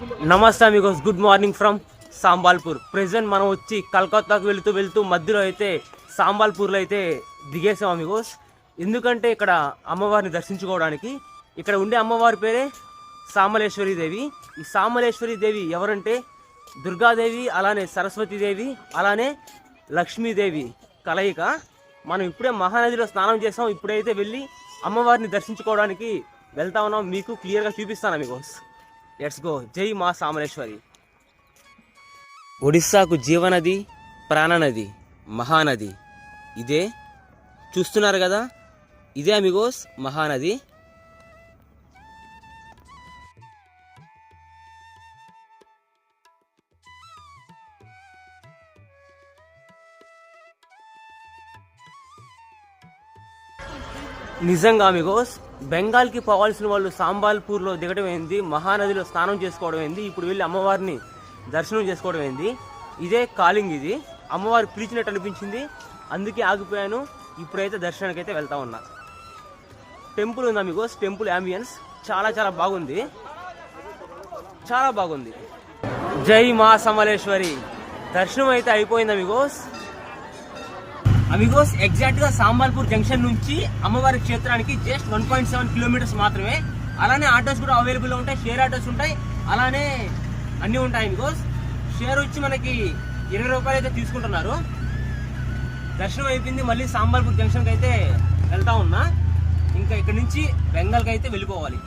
నమస్తే amigos, good morning from Sambalpur. Present మనం వచ్చి కలకత్తాకు వెళ్తూ మధ్యలో అయితే సాంబాల్పూర్లో అయితే దిగేసాం అమిగోస్. ఎందుకంటే ఇక్కడ అమ్మవారిని దర్శించుకోవడానికి. ఇక్కడ ఉండే అమ్మవారి పేరే సామలేశ్వరి దేవి. ఈ సామలేశ్వరి దేవి ఎవరంటే దుర్గాదేవి, అలానే సరస్వతీదేవి, అలానే లక్ష్మీదేవి కలయిక. మనం ఇప్పుడే మహానదిలో స్నానం చేసాం. ఇప్పుడైతే వెళ్ళి అమ్మవారిని దర్శించుకోవడానికి వెళ్తా ఉన్నాం. మీకు క్లియర్గా చూపిస్తాను అమిగోస్. Let's go. జై మా సామలేశ్వరి. ఒడిస్సాకు జీవనది, ప్రాణనది, మహానది ఇదే. చూస్తున్నారు కదా, ఇదే అమిగోస్ మహానది. నిజంగా అమిగోస్, బెంగాల్కి పోవాల్సిన వాళ్ళు సాంబాల్పూర్లో దిగడం ఏంది, మహానదిలో స్నానం చేసుకోవడం ఏంది, ఇప్పుడు వెళ్ళి అమ్మవారిని దర్శనం చేసుకోవడం ఏంది. ఇదే కాలింగ్. ఇది అమ్మవారు పిలిచినట్టు అనిపించింది, అందుకే ఆగిపోయాను. ఇప్పుడైతే దర్శనానికి అయితే వెళ్తా ఉన్నా. టెంపుల్ ఉంది అమిగోస్. టెంపుల్ అంబియన్స్ చాలా చాలా బాగుంది, చాలా బాగుంది. జై మా సమలేశ్వరి. దర్శనం అయితే అయిపోయింది అమిగోస్. ఎగ్జాక్ట్ గా సాంబాల్పూర్ జంక్షన్ నుంచి అమ్మవారి క్షేత్రానికి జస్ట్ 1.7 కిలోమీటర్స్ మాత్రమే. అలానే ఆటోస్ కూడా అవైలబుల్ ఉంటాయి, షేర్ ఆటోస్ ఉంటాయి, అలానే అన్నీ ఉంటాయి అమిగోస్. షేర్ వచ్చి మనకి 20 రూపాయలు అయితే తీసుకుంటున్నారు. దర్శనం అయిపోయింది. మళ్ళీ సాంబాల్పూర్ జంక్షన్కి అయితే వెళ్తా ఉన్నా. ఇంకా ఇక్కడ నుంచి బెంగాల్కి అయితే వెళ్ళిపోవాలి.